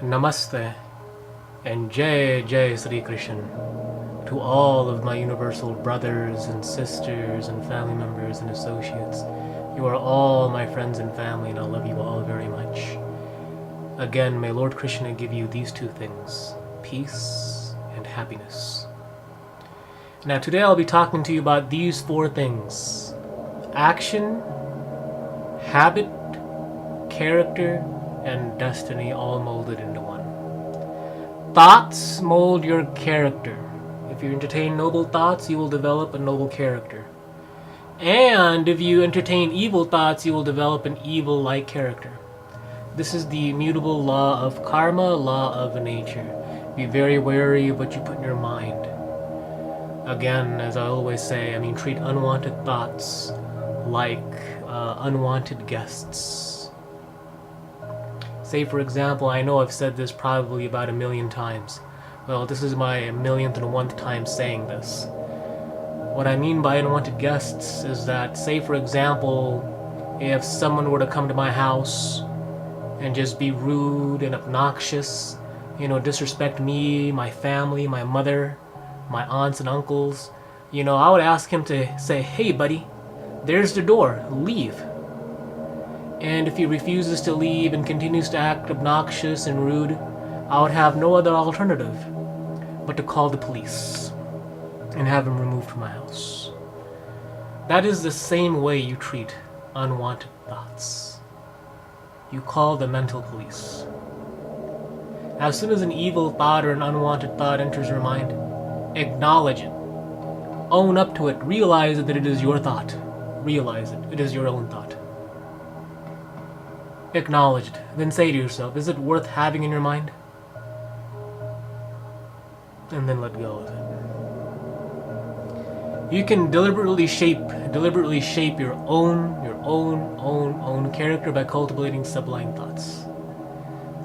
Namaste and Jai Jai Sri Krishna to all of my universal brothers and sisters and family members and associates. You are all my friends and family, and I love you all very much. Again, may Lord Krishna give you these two things, peace and happiness. Now today I'll be talking to you about these four things: action, habit, character, and destiny, all molded into one. Thoughts mold your character. If you entertain noble thoughts, you will develop a noble character. And if you entertain evil thoughts, you will develop an evil-like character. This is the immutable law of karma, law of nature. Be very wary of what you put in your mind. Again, as I always say, treat unwanted thoughts like unwanted guests. Say, for example, I know I've said this probably about 1,000,000 times. Well, this is my 1,000,001th time saying this. What I mean by unwanted guests is that, say, for example, if someone were to come to my house and just be rude and obnoxious, disrespect me, my family, my mother, my aunts and uncles, I would ask him to say, "Hey, buddy, there's the door, leave." And if he refuses to leave and continues to act obnoxious and rude, I would have no other alternative but to call the police and have him removed from my house. That is the same way you treat unwanted thoughts. You call the mental police. As soon as an evil thought or an unwanted thought enters your mind, acknowledge it. Own up to it. Realize that it is your thought. Realize it. It is your own thought. Acknowledge it. Then say to yourself, is it worth having in your mind? And then let go of it. You can deliberately shape your own character by cultivating sublime thoughts.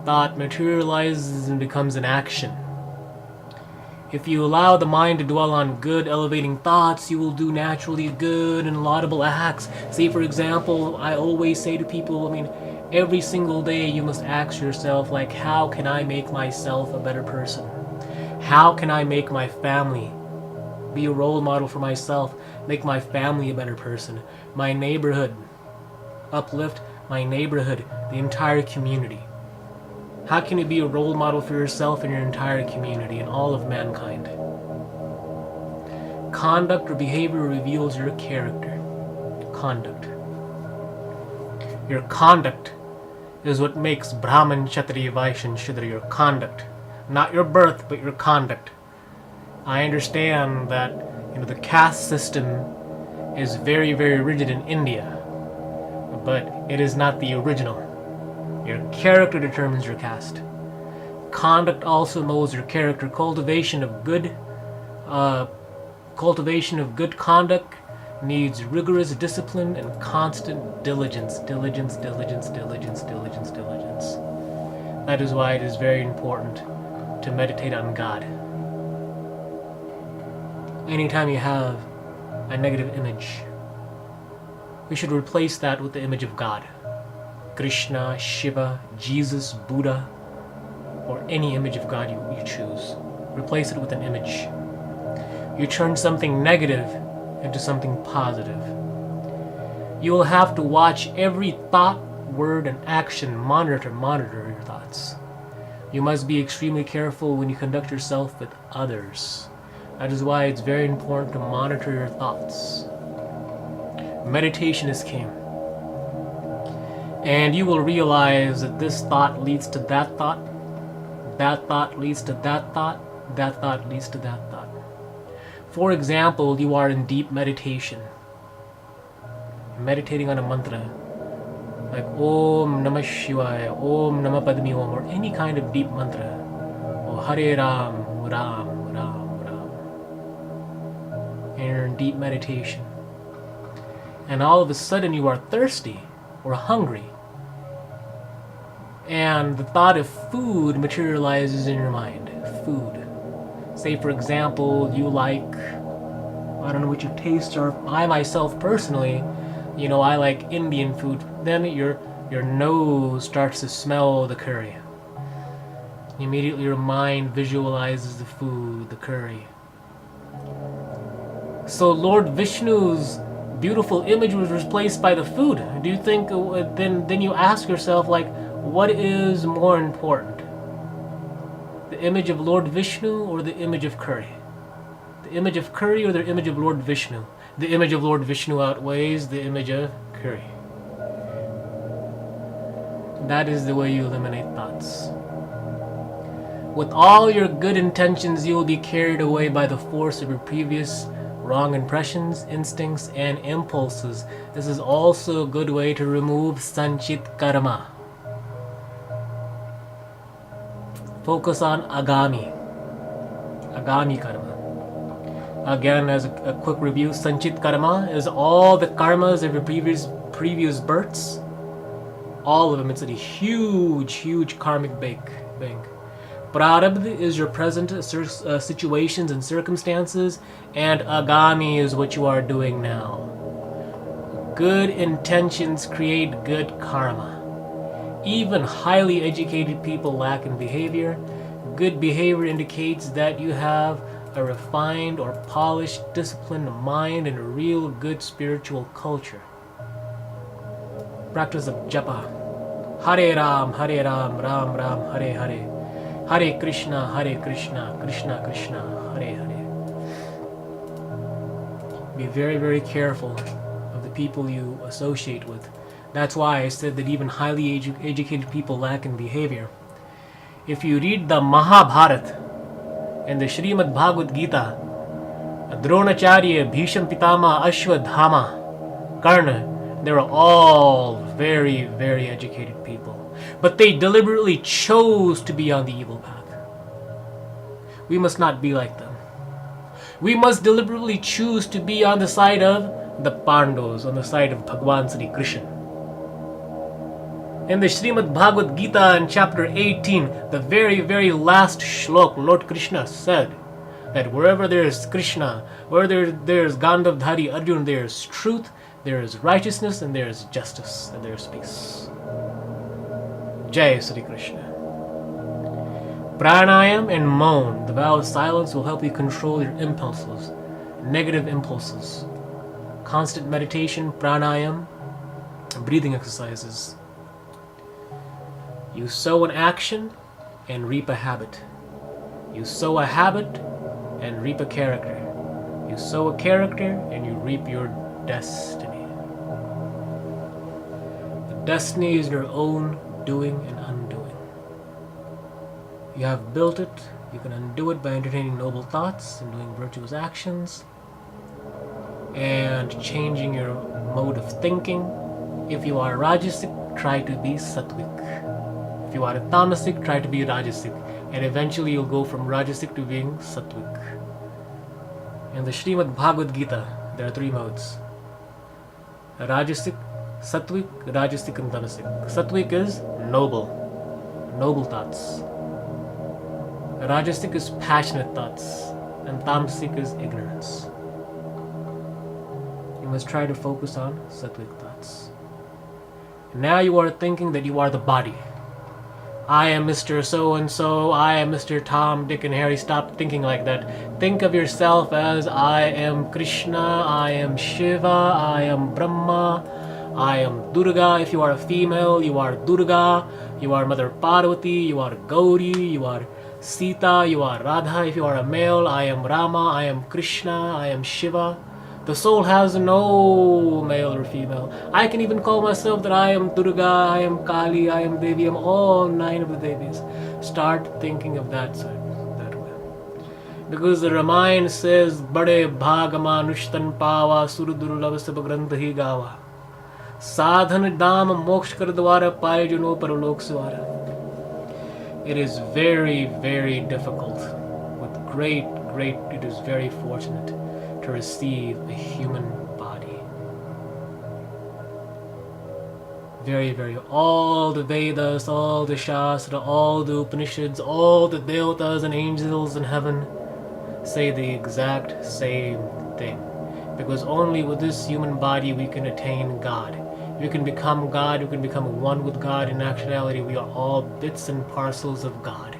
Thought materializes and becomes an action. If you allow the mind to dwell on good, elevating thoughts, you will do naturally good and laudable acts. Say, for example, I always say to people, every single day you must ask yourself, how can I make myself a better person? How can I make my family be a role model for myself, make my family a better person, my neighborhood, uplift my neighborhood, the entire community? How can you be a role model for yourself and your entire community and all of mankind? Conduct or behavior reveals your character. Conduct. Your conduct is what makes Brahman, Kshatriya, Vaishya, and Shudra. Your conduct. Not your birth, but your conduct. I understand that the caste system is very, very rigid in India, but it is not the original. Your character determines your caste. Conduct also molds your character. Cultivation of good conduct needs rigorous discipline and constant diligence. Diligence. That is why it is very important to meditate on God. Anytime you have a negative image, we should replace that with the image of God. Krishna, Shiva, Jesus, Buddha, or any image of God you choose. Replace it with an image. You turn something negative into something positive. You will have to watch every thought, word, and action. Monitor your thoughts. You must be extremely careful when you conduct yourself with others. That is why it's very important to monitor your thoughts. Meditation is king. And you will realize that this thought leads to that thought leads to that thought leads to that thought. For example, you are in deep meditation, meditating on a mantra, like Om Namah Shivaya, Om Namah Padmi Om, or any kind of deep mantra, or Hare Ram, Ram, Ram, Ram. And you're in deep meditation. And all of a sudden you are thirsty or hungry. And the thought of food materializes in your mind. Food. Say, for example, you like, I don't know what your tastes are. I myself personally, I like Indian food. Then your nose starts to smell the curry. Immediately your mind visualizes the food, the curry. So Lord Vishnu's beautiful image was replaced by the food. Do you think, then you ask yourself, like, what is more important? The image of Lord Vishnu or the image of curry? The image of curry or the image of Lord Vishnu? The image of Lord Vishnu outweighs the image of curry. That is the way you eliminate thoughts. With all your good intentions, you will be carried away by the force of your previous wrong impressions, instincts, and impulses. This is also a good way to remove sanchit karma. Focus on agami karma. Again, as a quick review, sanchit karma is all the karmas of your previous births. All of them. It's a huge karmic bank. Prarabdha is your present situations and circumstances, and agami is what you are doing now. Good intentions create good karma. Even highly educated people lack in behavior. Good behavior indicates that you have a refined or polished, disciplined mind and a real good spiritual culture. Practice of japa. Hare Ram, Ram Ram, Hare Hare. Hare Krishna, Krishna Krishna, Hare Hare. Be very, very careful of the people you associate with. That's why I said that even highly educated people lack in behavior. If you read the Mahabharata and the Srimad Bhagavad Gita, Dronacharya, Bhisham Pitama, Ashwadhama, Karna, they were all very, very educated people. But they deliberately chose to be on the evil path. We must not be like them. We must deliberately choose to be on the side of the Pandavas, on the side of Bhagwan Sri Krishna. In the Srimad Bhagavad Gita in chapter 18, the very, very last shlok, Lord Krishna said that wherever there is Krishna, where there is Gandhavdhari Arjuna, there is truth, there is righteousness, and there is justice, and there is peace. Jai Sri Krishna. Pranayam and Maun, the vow of silence, will help you control your impulses, negative impulses. Constant meditation, pranayam, breathing exercises. You sow an action and reap a habit. You sow a habit and reap a character. You sow a character and you reap your destiny. The destiny is your own doing and undoing. You have built it, you can undo it by entertaining noble thoughts and doing virtuous actions and changing your mode of thinking. If you are Rajasic, try to be Sattvic. If you are a Tamasic, try to be Rajasic, and eventually you'll go from Rajasic to being Sattvic. In the Srimad Bhagavad Gita, there are 3 modes: Rajasic, Sattvic, Rajasic, and Tamasic. Sattvic is noble thoughts. Rajasic is passionate thoughts, and Tamasic is ignorance. You must try to focus on Sattvic thoughts. Now you are thinking that you are the body. I am Mr. So-and-so, I am Mr. Tom, Dick, and Harry. Stop thinking like that. Think of yourself as I am Krishna, I am Shiva, I am Brahma, I am Durga. If you are a female, you are Durga, you are Mother Parvati, you are Gauri, you are Sita, you are Radha. If you are a male, I am Rama, I am Krishna, I am Shiva. The soul has no male or female. I can even call myself that I am Durga, I am Kali, I am Devi, I am all 9 of the Devis. Start thinking of that way. Because the Ramayana says, Bade bhagama nushtan pava surudurlava sabagrantahi gawa. Sadhan dam moksh kardwara payajuno paralok swara. It is very, very difficult. With great, it is very fortunate to receive a human body. Very, very. All the Vedas, all the Shastra, all the Upanishads, all the Devatas and angels in heaven say the exact same thing. Because only with this human body we can attain God. We can become God, we can become one with God. In actuality, we are all bits and parcels of God.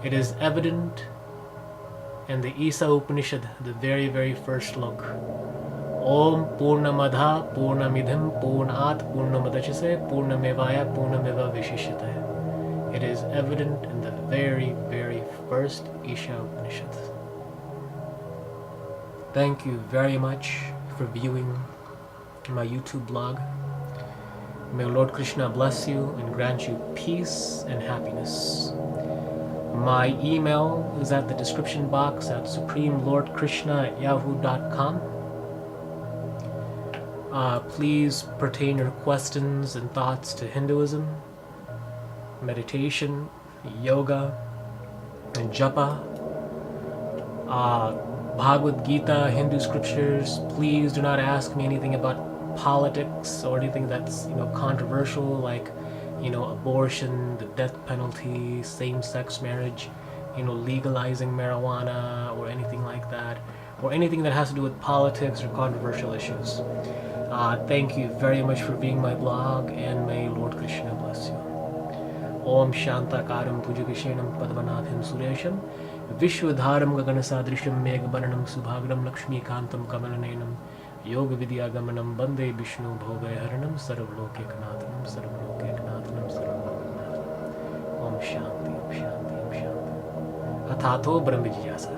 It is evident in the Isa Upanishad, the very, very first slok. Om Purnamadha Purnamidham Purnat Purnamadachase Purnamevaya Purnameva Vishishyate. It is evident in the very, very first Isha Upanishad. Thank you very much for viewing my YouTube blog. May Lord Krishna bless you and grant you peace and happiness. My email is at the description box at supremelordkrishna@yahoo.com. Please pertain your questions and thoughts to Hinduism, meditation, yoga, and japa. Bhagavad Gita, Hindu scriptures. Please do not ask me anything about politics or anything that's controversial, like abortion, the death penalty, same-sex marriage, legalizing marijuana or anything like that, or anything that has to do with politics or controversial issues. Thank you very much for being my blog, and may Lord Krishna bless you. Om Shantakaram Pujavishenam Padmanathin Suresham Vishwadharam Gaganasadrisham Meghabananam Subhagram Lakshmikantam Kamalanenam Yoga Vidyagamanam Bande Vishnu Bhogayaharanam Sarvalokekanathanam Sarvalokekanathanam Sarvalokekanathanam. Om Shanti, Om Shanti, Om Shanti. Athato Brahma Jigyasa.